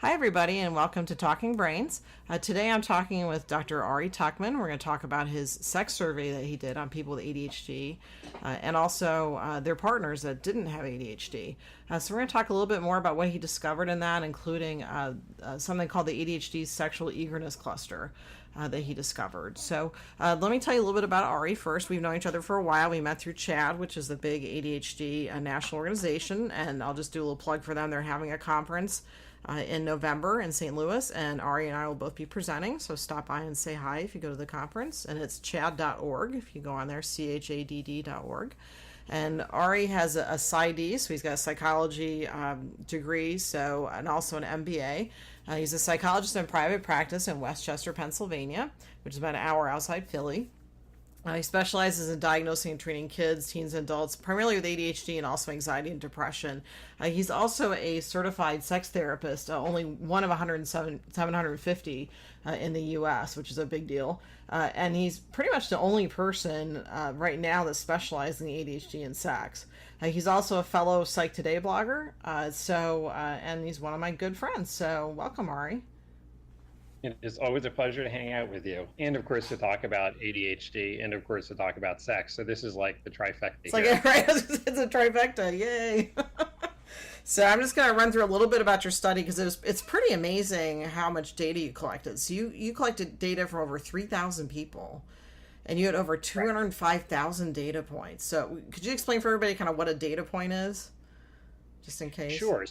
Hi, everybody, and welcome to Talking Brains. Today I'm talking with Dr. Ari Tuckman. We're going to talk about his sex survey that he did on people with ADHD and also their partners that didn't have ADHD. So we're going to talk a little bit more about what he discovered in that, including something called the ADHD sexual eagerness cluster that he discovered. So let me tell you a little bit about Ari first. We've known each other for a while. We met through CHAD, which is the big ADHD national organization, and I'll just do a little plug for them. They're having a conference in November in St. Louis, and Ari and I will both be presenting, so stop by and say hi if you go to the conference, and it's chad.org if you go on there, chadd.org. And Ari has a PsyD, so he's got a psychology degree, and also an MBA. He's a psychologist in private practice in Westchester, Pennsylvania, which is about an hour outside Philly. He specializes in diagnosing and treating kids, teens, and adults, primarily with ADHD and also anxiety and depression. He's also a certified sex therapist, only one of 750 in the U.S., which is a big deal. And he's pretty much the only person right now that specializes in ADHD and sex. He's also a fellow Psych Today blogger, and he's one of my good friends. So welcome, Ari. It is always a pleasure to hang out with you, and of course to talk about ADHD, and of course to talk about sex. So this is like the trifecta. It's like it's a trifecta, yay! So I'm just going to run through a little bit about your study because it's pretty amazing how much data you collected. So you collected data from over 3,000 people, and you had over 205,000 data points. So could you explain for everybody kind of what a data point is, just in case? Sure.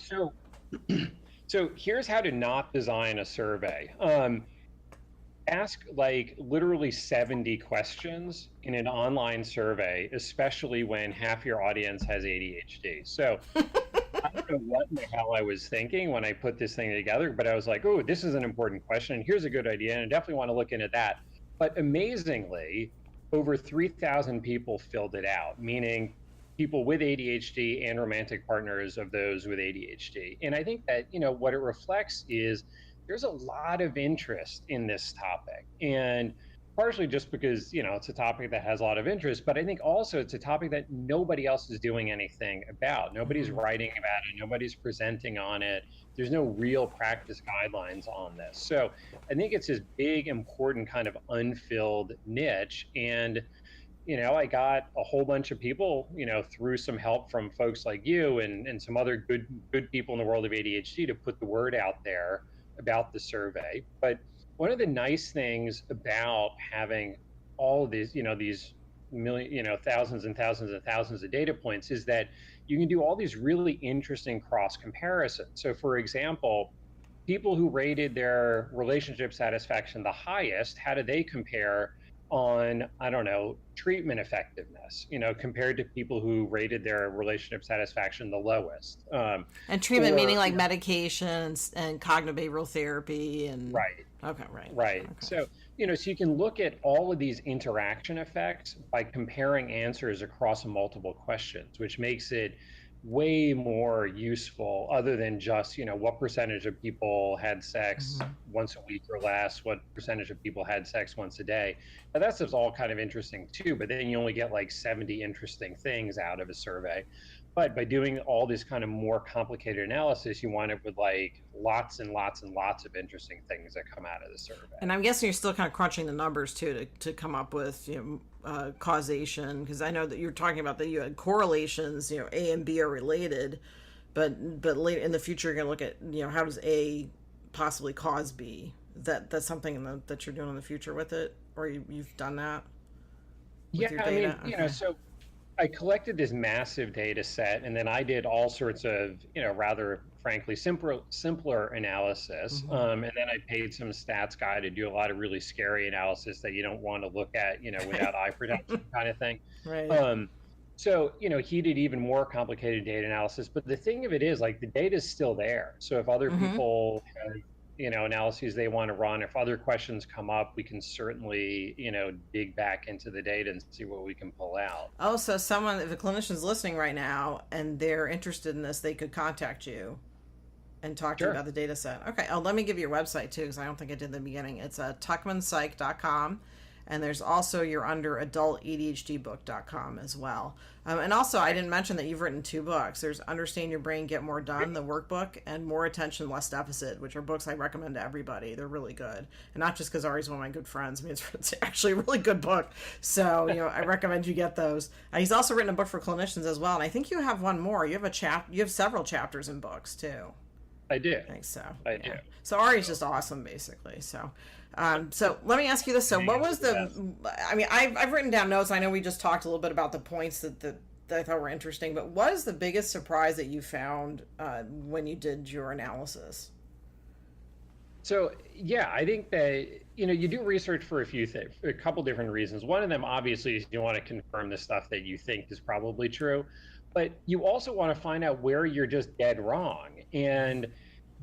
So here's how to not design a survey. Ask like literally 70 questions in an online survey, especially when half your audience has ADHD. So I don't know what in the hell I was thinking when I put this thing together, but I was like, oh, this is an important question, and here's a good idea, and I definitely want to look into that. But amazingly, over 3,000 people filled it out, meaning people with ADHD and romantic partners of those with ADHD. And I think that, what it reflects is there's a lot of interest in this topic. And partially just because, it's a topic that has a lot of interest, but I think also it's a topic that nobody else is doing anything about. Nobody's writing about it. Nobody's presenting on it. There's no real practice guidelines on this. So I think it's this big, important kind of unfilled niche. And I got a whole bunch of people, through some help from folks like you and some other good people in the world of ADHD to put the word out there about the survey. But one of the nice things about having all of these, these million, thousands and thousands and thousands of data points is that you can do all these really interesting cross comparisons. So for example, people who rated their relationship satisfaction the highest, how do they compare on, treatment effectiveness, compared to people who rated their relationship satisfaction the lowest. And treatment meaning like medications and cognitive behavioral therapy and... Right. Okay, right. Right. Okay. So, so you can look at all of these interaction effects by comparing answers across multiple questions, which makes it way more useful other than just, what percentage of people had sex once a week or less, what percentage of people had sex once a day. Now that's just all kind of interesting too, but then you only get like 70 interesting things out of a survey. But by doing all this kind of more complicated analysis, you wind up with like lots and lots and lots of interesting things that come out of the survey. And I'm guessing you're still kind of crunching the numbers too to come up with causation, because I know that you're talking about that you had correlations. A and B are related, but later in the future you're going to look at how does A possibly cause B. That's something that you're doing in the future with it, or you've done that with your data? Okay. So I collected this massive data set, and then I did all sorts of, rather frankly, simpler analysis. And then I paid some stats guy to do a lot of really scary analysis that you don't want to look at, without eye protection kind of thing. Right. So, he did even more complicated data analysis. But the thing of it is, like, the data is still there. So if other people have analyses they want to run, if other questions come up, we can certainly, dig back into the data and see what we can pull out. Oh, so if a clinician's listening right now and they're interested in this, they could contact you and talk to you about the data set. Okay. Oh, let me give you your website too, because I don't think I did in the beginning. It's tuckmanpsych.com. And there's also, you're under adultadhdbook.com as well. And also, I didn't mention that you've written 2 books. There's Understand Your Brain, Get More Done, the workbook, and More Attention, Less Deficit, which are books I recommend to everybody. They're really good. And not just because Ari's one of my good friends. I mean, it's actually a really good book. So, I recommend you get those. He's also written a book for clinicians as well. And I think you have one more. You have several chapters in books, too. I do. I think so. I do. So Ari's just awesome, basically. So let me ask you this. So what was I've written down notes. I know we just talked a little bit about the points that I thought were interesting, but what is the biggest surprise that you found when you did your analysis? So, yeah, I think that, you do research for a couple different reasons. One of them, obviously, is you want to confirm the stuff that you think is probably true, but you also want to find out where you're just dead wrong. And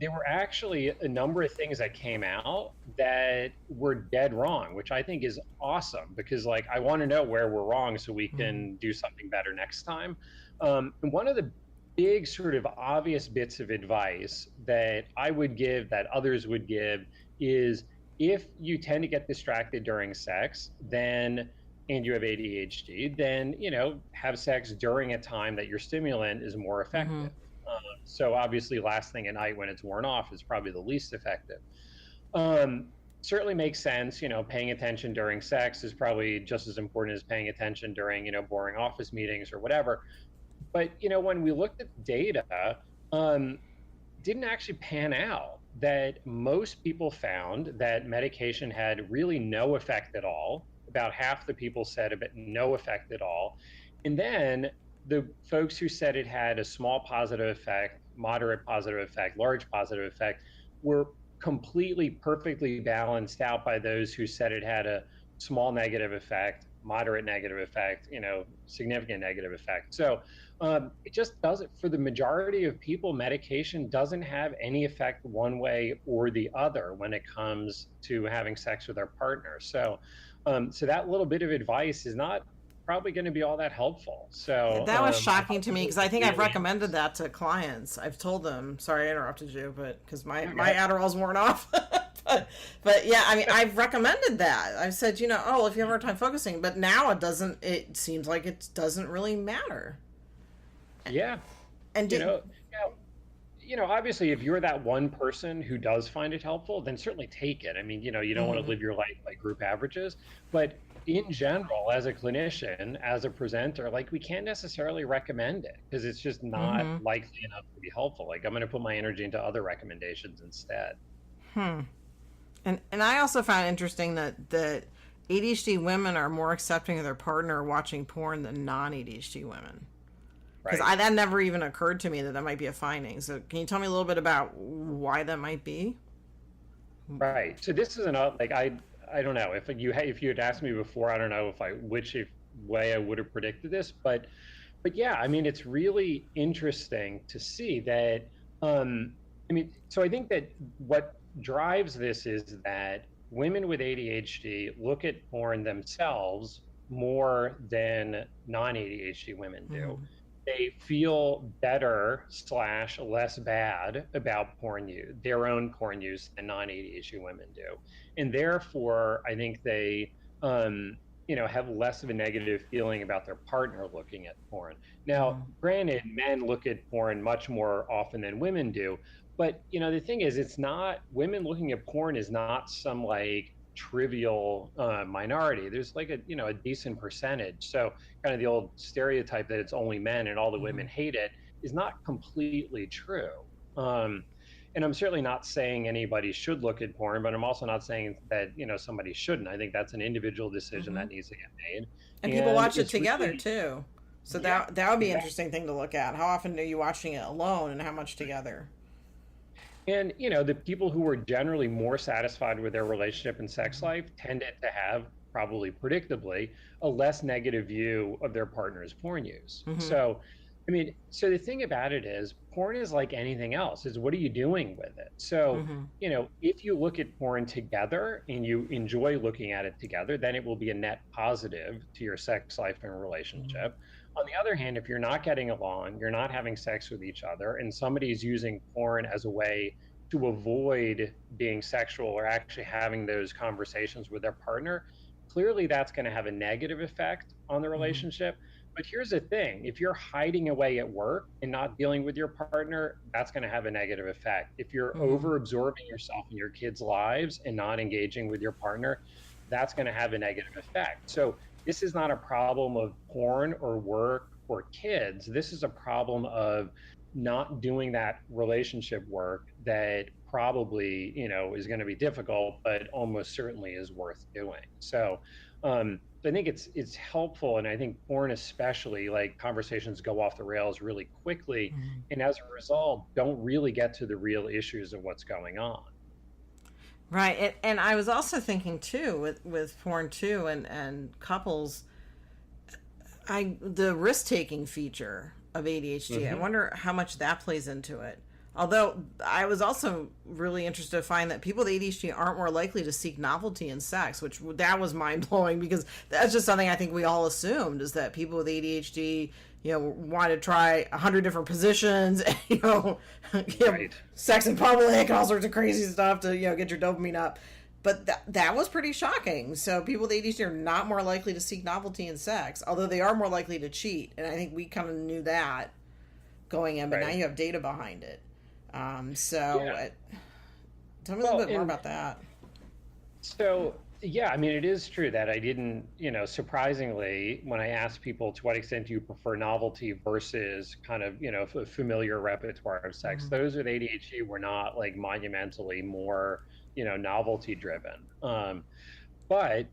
there were actually a number of things that came out that were dead wrong, which I think is awesome because, I want to know where we're wrong so we can do something better next time. And one of the big sort of obvious bits of advice that I would give, that others would give, is if you tend to get distracted during sex, and you have ADHD, then, have sex during a time that your stimulant is more effective. So obviously last thing at night when it's worn off is probably the least effective. Certainly makes sense. Paying attention during sex is probably just as important as paying attention during, boring office meetings or whatever. But, when we looked at the data, didn't actually pan out that most people found that medication had really no effect at all. About half the people said about no effect at all. And then the folks who said it had a small positive effect, moderate positive effect, large positive effect, were completely perfectly balanced out by those who said it had a small negative effect, moderate negative effect, significant negative effect. So it just doesn't, for the majority of people, medication doesn't have any effect one way or the other when it comes to having sex with their partner. So that little bit of advice is not probably going to be all that helpful. So that was shocking to me because I think I've recommended that to clients. I've told them, sorry I interrupted you, but because my Adderall's worn off. but yeah, I've recommended that. I said, if you have a hard time focusing, but now it seems like it doesn't really matter. Yeah. And obviously if you're that one person who does find it helpful, then certainly take it. You don't want to live your life by group averages, but in general, as a clinician, as a presenter, we can't necessarily recommend it because it's just not likely enough to be helpful. I'm going to put my energy into other recommendations instead. And I also found interesting that ADHD women are more accepting of their partner watching porn than non-ADHD women. Because that never even occurred to me that might be a finding. So can you tell me a little bit about why that might be? Right. So this is I don't know if you had asked me before, I don't know which way I would have predicted this, but yeah, it's really interesting to see that. So I think that what drives this is that women with ADHD look at porn themselves more than non-ADHD women do. They feel better / less bad about their own porn use than non-ADHD women do. And therefore, I think they, have less of a negative feeling about their partner looking at porn. Now, granted, men look at porn much more often than women do. But, the thing is, women looking at porn is not some trivial minority. There's a decent percentage. So kind of the old stereotype that it's only men and all the women hate it is not completely true. And I'm certainly not saying anybody should look at porn, but I'm also not saying that somebody shouldn't. I think that's an individual decision that needs to get made. And people watch it together too. So that would be an interesting thing to look at. How often are you watching it alone and how much together? And, the people who were generally more satisfied with their relationship and sex life tended to have, probably predictably, a less negative view of their partner's porn use. So, so the thing about it is, porn is like anything else, is what are you doing with it? So, if you look at porn together and you enjoy looking at it together, then it will be a net positive to your sex life and relationship. On the other hand, if you're not getting along, you're not having sex with each other, and somebody's using porn as a way to avoid being sexual or actually having those conversations with their partner, clearly that's going to have a negative effect on the Hmm. relationship. But here's the thing, if you're hiding away at work and not dealing with your partner, that's going to have a negative effect. If you're Hmm. over absorbing yourself in your kids' lives and not engaging with your partner, that's going to have a negative effect. So this is not a problem of porn or work or kids. This is a problem of not doing that relationship work that probably, is going to be difficult, but almost certainly is worth doing. So I think it's helpful, and I think porn especially, like, conversations go off the rails really quickly, Hmm. and as a result, don't really get to the real issues of what's going on. Right, and I was also thinking too with porn too, and couples, the risk taking feature of ADHD. I Hmm. wonder how much that plays into it. Although I was also really interested to find that people with ADHD aren't more likely to seek novelty in sex, which that was mind blowing because that's just something I think we all assumed is that people with ADHD, want to try 100 different positions, and, Right. sex in public and all sorts of crazy stuff to get your dopamine up. But that was pretty shocking. So people with ADHD are not more likely to seek novelty in sex, although they are more likely to cheat. And I think we kind of knew that going in, but now Right. you have data behind it. So Yeah. tell me a little Well, bit more and about that. so, yeah, I mean, it is true that I didn't, surprisingly, when I asked people to what extent do you prefer novelty versus kind of, familiar repertoire of sex, Mm-hmm. those with ADHD were not like monumentally more, novelty driven. But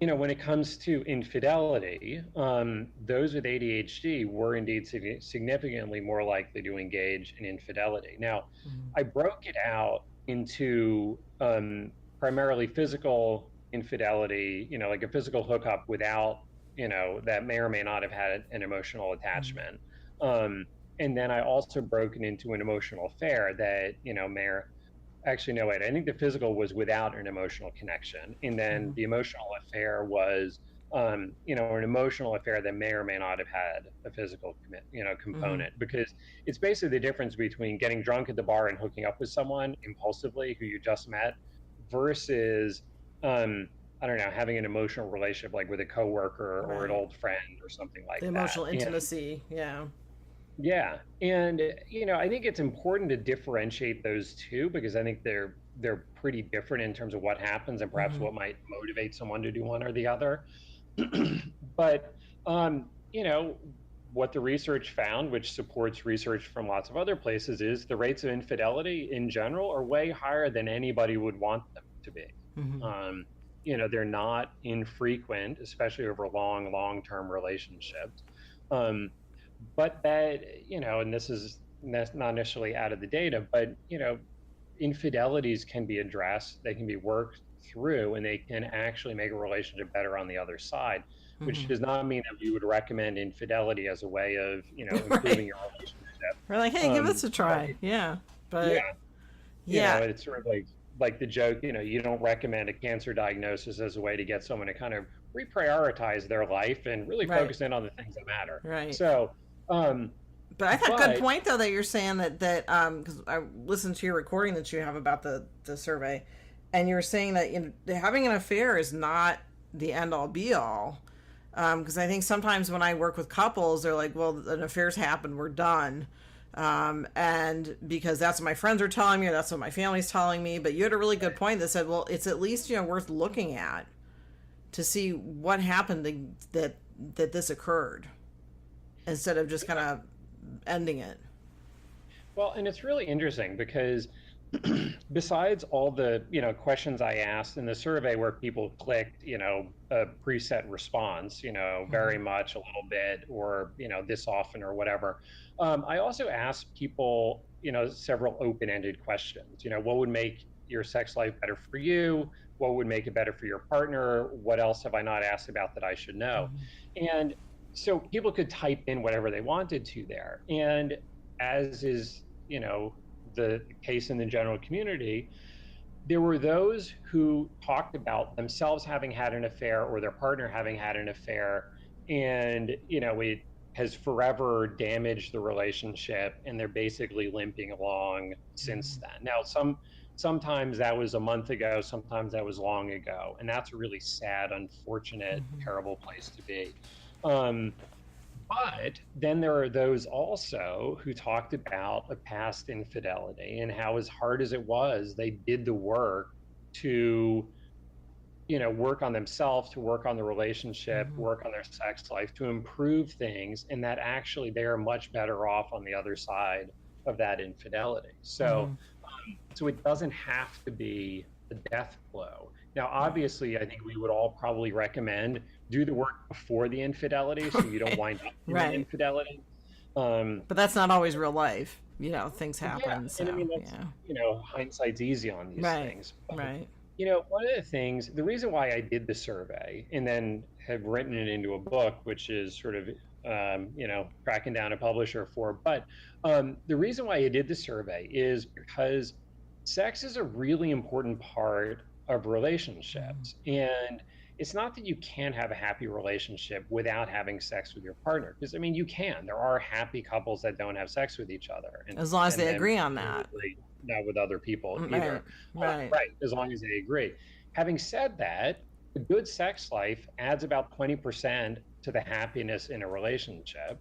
when it comes to infidelity, those with ADHD were indeed significantly more likely to engage in infidelity. Now, Mm-hmm. I broke it out into primarily physical infidelity, like a physical hookup without, that may or may not have had an emotional attachment. Um, and then I also broke it into an emotional affair that, may or actually, no, wait. I think the physical was without an emotional connection, and then Mm-hmm. the emotional affair was, an emotional affair that may or may not have had a physical Mm-hmm. component. Because it's basically the difference between getting drunk at the bar and hooking up with someone impulsively who you just met, versus, I don't know, having an emotional relationship like with a coworker or an Right. old friend or something like The that. emotional And intimacy. Yeah. yeah, and I think it's important to differentiate those two because I think they're pretty different in terms of what happens and perhaps Mm-hmm. what might motivate someone to do one or the other. But what the research found, which supports research from lots of other places, is the rates of infidelity in general are way higher than anybody would want them to be. Mm-hmm. Um, they're not infrequent, especially over long-term relationships. Um, but that, and this is not necessarily out of the data, but infidelities can be addressed, they can be worked through, and they can actually make a relationship better on the other side, which Mm-hmm. does not mean that we would recommend infidelity as a way of Right. improving your relationship. We're like, hey, give this a But try. Yeah. yeah, But yeah. it's sort of like the joke, you don't recommend a cancer diagnosis as a way to get someone to kind of reprioritize their life and really Right. focus in on the things that matter. Right. So um But I thought good but point though that you're saying that because I listened to your recording that you have about the survey, and you were saying that having an affair is not the end all be all. Because I think sometimes when I work with couples, they're like, "Well, an affair's happened, we're done," and because that's what my friends are telling me, or that's what my family's telling me. But you had a really good point that said, "Well, it's at least worth looking at to see what happened that this occurred, instead of just kind of ending it." well, and it's really interesting because besides all the questions I asked in the survey where people clicked a preset response, very Hmm. much, a little bit, or this often or whatever, I also asked people several open-ended questions. What would make your sex life better for you? What would make it better for your partner? What else have I not asked about that I should know? Hmm. And so people could type in whatever they wanted to there, and as is the case in the general community, there were those who talked about themselves having had an affair or their partner having had an affair, and it has forever damaged the relationship, and they're basically limping along since then. Now, sometimes that was a month ago, sometimes that was long ago. And that's a really sad, unfortunate, terrible place to be. But then there are those also who talked about a past infidelity and how, as hard as it was, they did the work to, work on themselves, to work on the relationship, work on their sex life, to improve things, and that actually they are much better off on the other side of that infidelity. So it doesn't have to be a death blow. Now, obviously, I think we would all probably recommend do the work before the infidelity so you don't wind up in an infidelity. But that's not always real life. Things happen. Yeah, So, and I mean, that's, hindsight's easy on these things. But, Right. One of the things, the reason why I did the survey and then have written it into a book, which is sort of, tracking down a publisher for, but the reason why I did the survey is because sex is a really important part of relationships. And it's not that you can't have a happy relationship without having sex with your partner. Because, I mean, you can. There are happy couples that don't have sex with each other. As long as they agree on that. Not with other people either. Right. Right, as long as they agree. Having said that, a good sex life adds about 20% to the happiness in a relationship.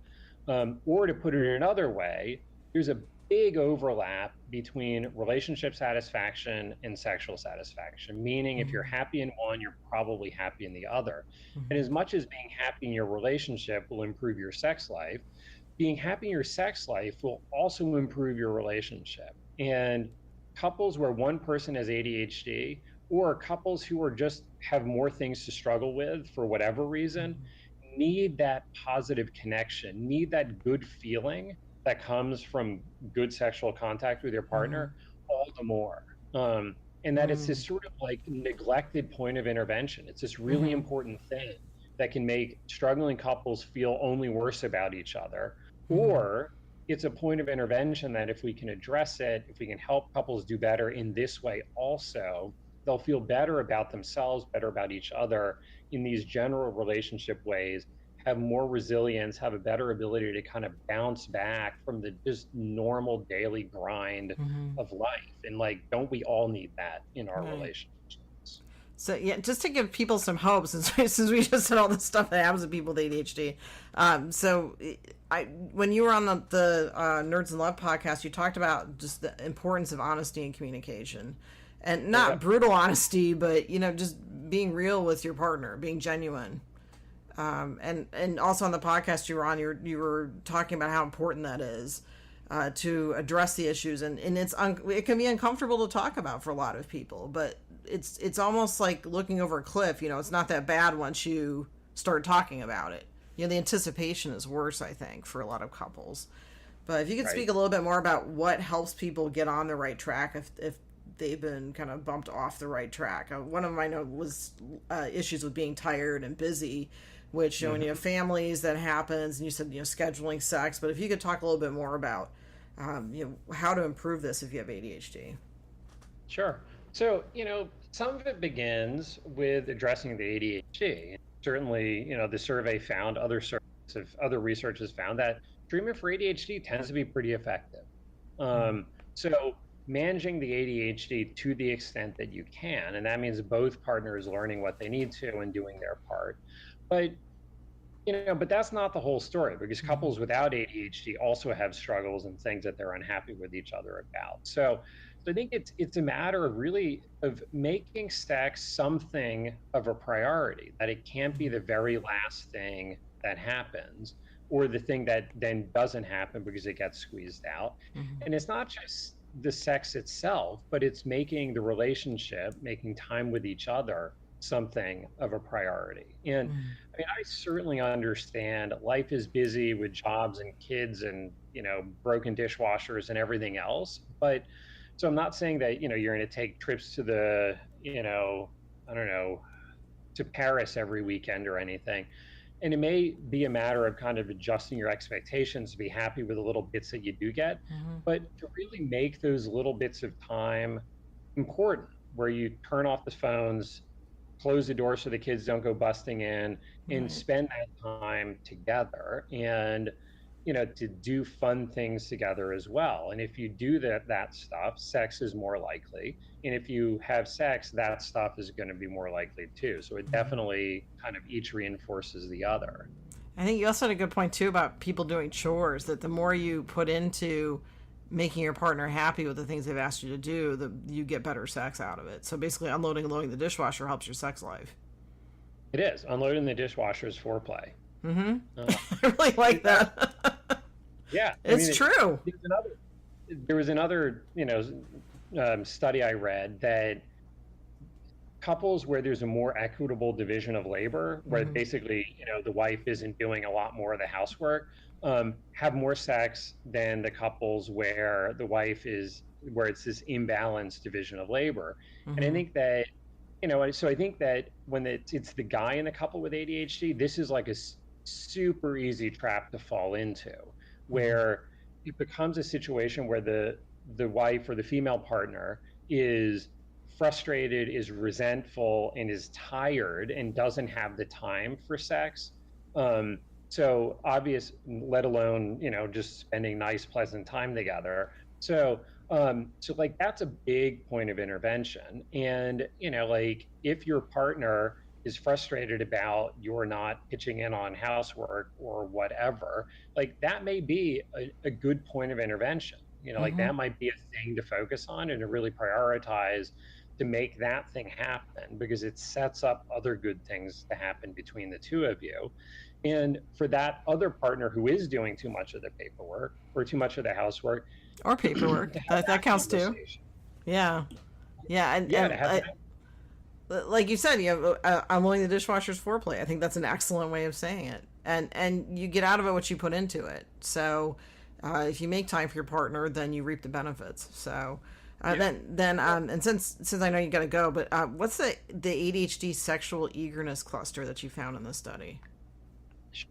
Or to put it another way, there's a big overlap between relationship satisfaction and sexual satisfaction, meaning if you're happy in one, you're probably happy in the other. And as much as being happy in your relationship will improve your sex life, being happy in your sex life will also improve your relationship. And couples where one person has ADHD, or couples who are just have more things to struggle with for whatever reason, need that positive connection, need that good feeling that comes from good sexual contact with your partner all the more. And that it's this sort of like neglected point of intervention. It's this really important thing that can make struggling couples feel only worse about each other. Or it's a point of intervention that if we can address it, if we can help couples do better in this way also, they'll feel better about themselves, better about each other in these general relationship ways, have more resilience, have a better ability to kind of bounce back from the just normal daily grind of life. And like, don't we all need that in our relationships? So yeah, just to give people some hope, since we just said all the stuff that happens to people with ADHD. When you were on the Nerds in Love podcast, you talked about just the importance of honesty and communication, and not brutal honesty, but just being real with your partner, being genuine. And also on the podcast you were on, you were talking about how important that is to address the issues, and it can be uncomfortable to talk about for a lot of people, but it's almost like looking over a cliff. It's not that bad once you start talking about it. The anticipation is worse, I think, for a lot of couples. But if you could speak a little bit more about what helps people get on the right track if they've been kind of bumped off the right track. One of them I know was issues with being tired and busy, which when you have families that happens, and you said scheduling sex. But if you could talk a little bit more about how to improve this if you have ADHD. Sure. So some of it begins with addressing the ADHD. Certainly, the survey found, other research has found that treatment for ADHD tends to be pretty effective. So managing the ADHD to the extent that you can, and that means both partners learning what they need to and doing their part. But but that's not the whole story, because couples without ADHD also have struggles and things that they're unhappy with each other about. So I think it's a matter of really of making sex something of a priority, that it can't be the very last thing that happens, or the thing that then doesn't happen because it gets squeezed out. And it's not just the sex itself, but it's making the relationship, making time with each other something of a priority. And I mean, I certainly understand life is busy with jobs and kids and broken dishwashers and everything else, but so I'm not saying that you're going to take trips to the I don't know, to Paris every weekend or anything. And it may be a matter of kind of adjusting your expectations to be happy with the little bits that you do get, but to really make those little bits of time important, where you turn off the phones, close the door so the kids don't go busting in, and spend that time together. And to do fun things together as well. And if you do that stuff, sex is more likely. And if you have sex, that stuff is going to be more likely too. So it definitely kind of each reinforces the other. I think you also had a good point too about people doing chores, that the more you put into making your partner happy with the things they've asked you to do, you get better sex out of it. So basically unloading and loading the dishwasher helps your sex life. It is. Unloading the dishwasher is foreplay. Mm-hmm. I really like that. Yeah. It's true. There was another study I read that couples where there's a more equitable division of labor, where basically, the wife isn't doing a lot more of the housework, have more sex than the couples where the wife is, where it's this imbalanced division of labor. And I think that, so I think that when it's the guy in the couple with ADHD, this is like a super easy trap to fall into, where it becomes a situation where the wife or the female partner is frustrated, is resentful, and is tired and doesn't have the time for sex. So obvious, let alone, just spending nice, pleasant time together. So like that's a big point of intervention. And, like if your partner is frustrated about you're not pitching in on housework or whatever, like that may be a good point of intervention. Like that might be a thing to focus on and to really prioritize to make that thing happen, because it sets up other good things to happen between the two of you. And for that other partner who is doing too much of the paperwork or too much of the housework or paperwork, that counts too. Yeah. Like you said, I'm willing the dishwasher's foreplay. I think that's an excellent way of saying it. And you get out of it what you put into it. So if you make time for your partner, then you reap the benefits. So and since I know you got to go, but what's the ADHD sexual eagerness cluster that you found in this study?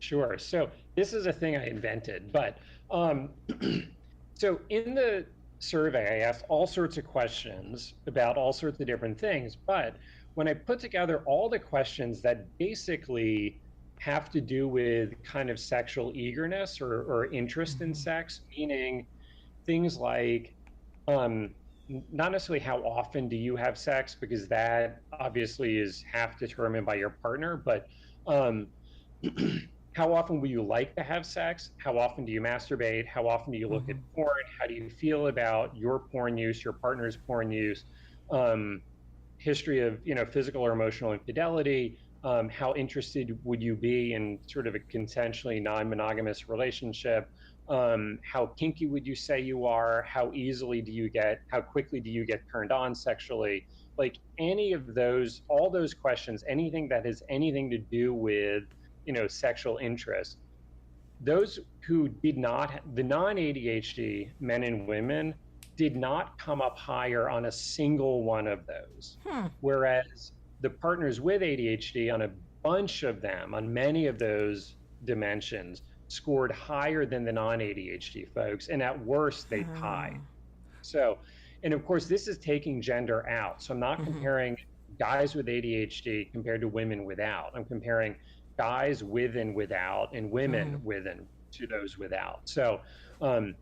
Sure. So this is a thing I invented, but so in the survey, I asked all sorts of questions about all sorts of different things. But when I put together all the questions that basically have to do with kind of sexual eagerness or interest in sex, meaning things like not necessarily how often do you have sex, because that obviously is half determined by your partner, but how often would you like to have sex? How often do you masturbate? How often do you look at porn? How do you feel about your porn use, your partner's porn use? History of, physical or emotional infidelity? How interested would you be in sort of a consensually non-monogamous relationship? How kinky would you say you are? How quickly do you get turned on sexually? Like any of those, all those questions, anything that has anything to do with sexual interest, those who did not, the non-ADHD men and women did not come up higher on a single one of those. Whereas the partners with ADHD, on a bunch of them, on many of those dimensions, scored higher than the non-ADHD folks, and at worst they tied. So, and of course this is taking gender out. So I'm not comparing guys with ADHD compared to women without. I'm comparing guys with and without, and women with and to those without. So, I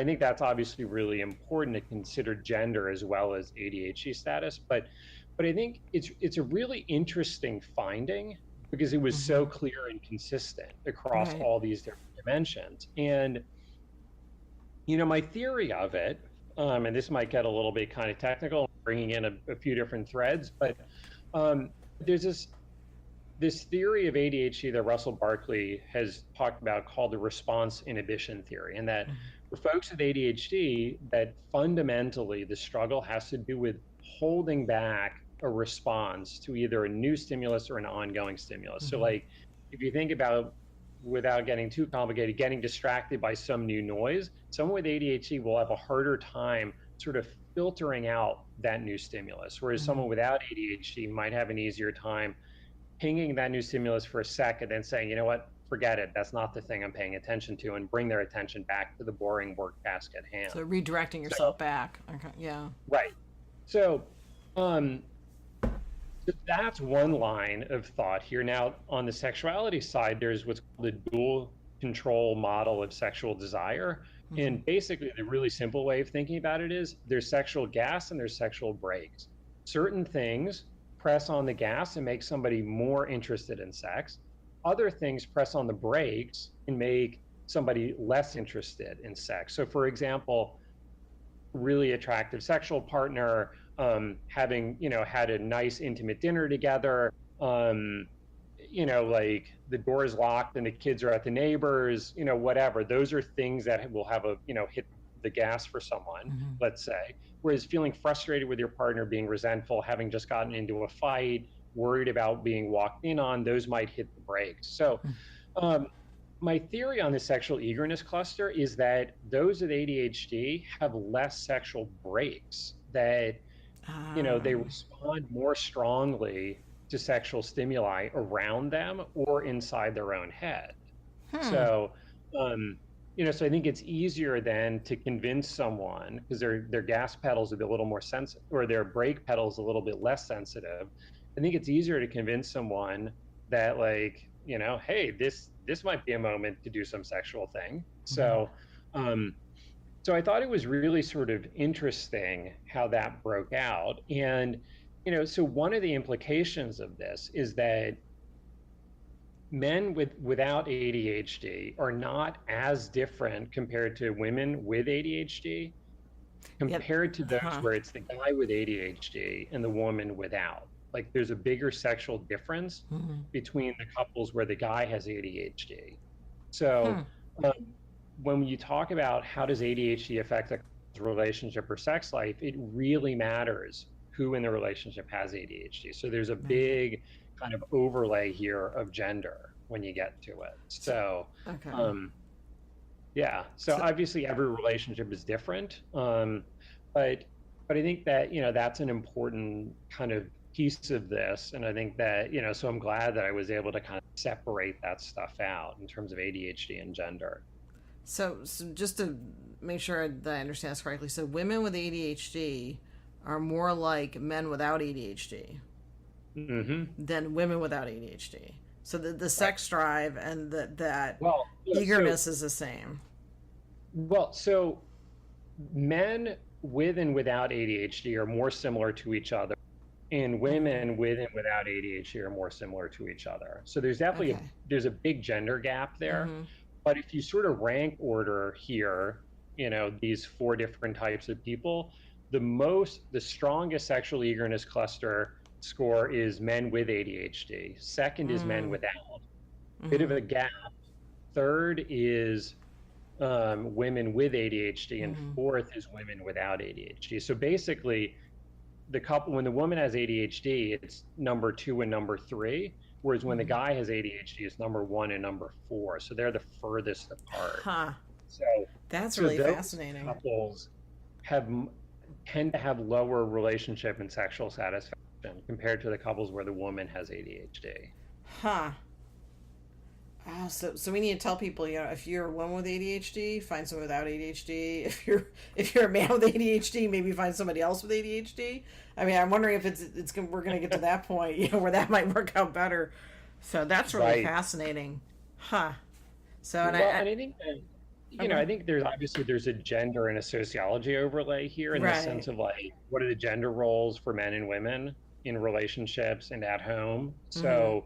think that's obviously really important to consider gender as well as ADHD status. But I think it's a really interesting finding, because it was so clear and consistent across all these different dimensions. And, my theory of it, and this might get a little bit kind of technical, bringing in a few different threads, but there's this theory of ADHD that Russell Barkley has talked about called the response inhibition theory. And that for folks with ADHD, that fundamentally the struggle has to do with holding back a response to either a new stimulus or an ongoing stimulus. So like, if you think about, without getting too complicated, getting distracted by some new noise, someone with ADHD will have a harder time sort of filtering out that new stimulus, whereas someone without ADHD might have an easier time pinging that new stimulus for a second and saying, you know what, forget it, that's not the thing I'm paying attention to, and bring their attention back to the boring work task at hand. So redirecting yourself back. Okay, yeah. Right. So that's one line of thought here. Now, on the sexuality side, there's what's called the dual control model of sexual desire. And basically, the really simple way of thinking about it is there's sexual gas and there's sexual brakes. Certain things press on the gas and make somebody more interested in sex. Other things press on the brakes and make somebody less interested in sex. So, for example, really attractive sexual partner, having, had a nice intimate dinner together, like the door is locked and the kids are at the neighbors, whatever. Those are things that will have hit the gas for someone, let's say. Whereas feeling frustrated with your partner, being resentful, having just gotten into a fight, worried about being walked in on, those might hit the brakes. So, my theory on the sexual eagerness cluster is that those with ADHD have less sexual brakes, that, they respond more strongly to sexual stimuli around them or inside their own head. So, so I think it's easier then to convince someone, because their gas pedals a little more sensitive, or their brake pedals a little bit less sensitive. I think it's easier to convince someone that, like, hey, this might be a moment to do some sexual thing. So, so I thought it was really sort of interesting how that broke out. And, so one of the implications of this is that men without ADHD are not as different compared to women with ADHD, compared to those where it's the guy with ADHD and the woman without. Like, there's a bigger sexual difference between the couples where the guy has ADHD. So when you talk about how does ADHD affect a relationship or sex life, it really matters who in the relationship has ADHD. So there's a big kind of overlay here of gender when you get to it. So, so obviously every relationship is different. But I think that, that's an important kind of piece of this. And I think that, so I'm glad that I was able to kind of separate that stuff out in terms of ADHD and gender. So just to make sure that I understand this correctly, so women with ADHD are more like men without ADHD than women without ADHD. So the sex drive and that eagerness is the same. Well, so men with and without ADHD are more similar to each other, and women with and without ADHD are more similar to each other. So there's definitely there's a big gender gap there. But if you sort of rank order here, these four different types of people, the strongest sexual eagerness cluster score is men with ADHD. Second is men without. Bit of a gap. Third is women with ADHD, and fourth is women without ADHD. So basically, when the woman has ADHD, it's number 2 and number 3, whereas when the guy has ADHD, it's number 1 and number 4. So they're the furthest apart. So that's really fascinating. Couples tend to have lower relationship and sexual satisfaction compared to the couples where the woman has ADHD. So we need to tell people, if you're a woman with ADHD, find someone without ADHD. If you're a man with ADHD, maybe find somebody else with ADHD. I mean, I'm wondering if we're going to get to that point, where that might work out better. So that's really fascinating. So, and I think that, I think there's a gender and a sociology overlay here in the sense of, like, what are the gender roles for men and women in relationships and at home. So,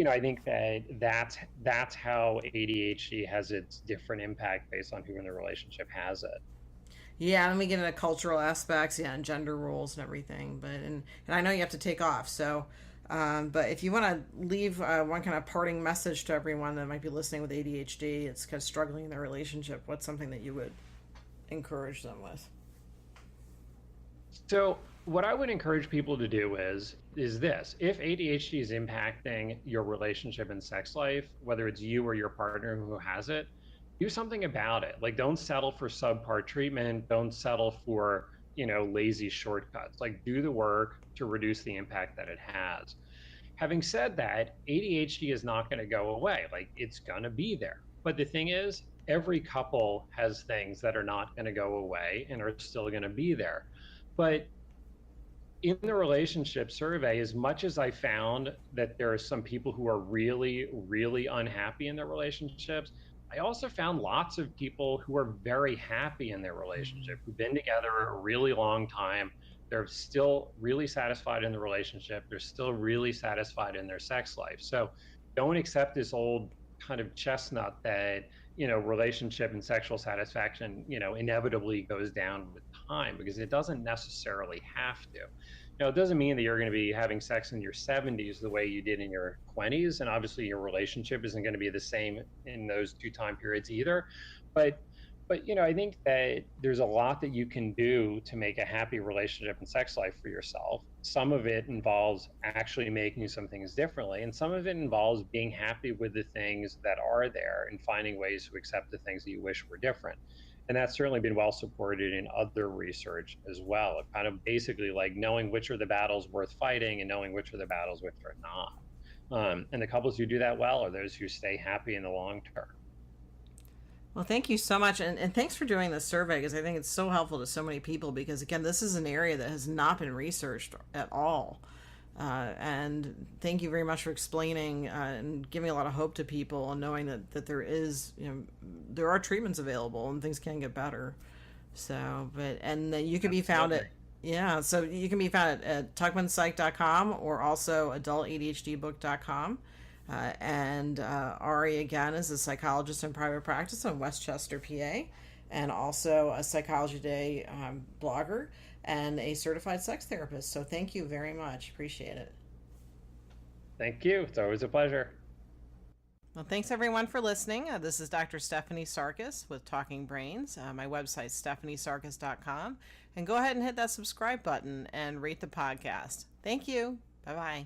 I think that's how ADHD has its different impact based on who in the relationship has it. Yeah, and we get into cultural aspects, and gender roles and everything. But and I know you have to take off, so but if you want to leave one kind of parting message to everyone that might be listening with ADHD, it's kind of struggling in their relationship, what's something that you would encourage them with? So what I would encourage people to do is this: if ADHD is impacting your relationship and sex life, whether it's you or your partner who has it, do something about it. Like, don't settle for subpar treatment. Don't settle for, lazy shortcuts. Like, do the work to reduce the impact that it has. Having said that, ADHD is not going to go away. Like, it's going to be there. But the thing is, every couple has things that are not going to go away and are still going to be there. But in the relationship survey, as much as I found that there are some people who are really, really unhappy in their relationships, I also found lots of people who are very happy in their relationship, who've been together a really long time. They're still really satisfied in the relationship. They're still really satisfied in their sex life. So don't accept this old kind of chestnut that, relationship and sexual satisfaction, inevitably goes down with time, because it doesn't necessarily have to. It doesn't mean that you're going to be having sex in your 70s the way you did in your 20s. And obviously, your relationship isn't going to be the same in those two time periods either. But, I think that there's a lot that you can do to make a happy relationship and sex life for yourself. Some of it involves actually making some things differently, and some of it involves being happy with the things that are there and finding ways to accept the things that you wish were different. And that's certainly been well supported in other research as well. It kind of basically like knowing which are the battles worth fighting and knowing which are the battles which are not. And the couples who do that well are those who stay happy in the long term. Well, thank you so much. And thanks for doing this survey, because I think it's so helpful to so many people, because, again, this is an area that has not been researched at all. And thank you very much for explaining and giving a lot of hope to people, and knowing that there is, there are treatments available and things can get better. So, and then you can be found at, so you can be found at tuckmanpsych.com, or also adultadhdbook.com. And Ari, again, is a psychologist in private practice in Westchester, PA, and also a Psychology Today blogger and a certified sex therapist. So thank you very much. Appreciate it. Thank you. It's always a pleasure. Well, thanks everyone for listening. This is Dr. Stephanie Sarkis with Talking Brains. My website is stephaniesarkis.com. And go ahead and hit that subscribe button and rate the podcast. Thank you. Bye-bye.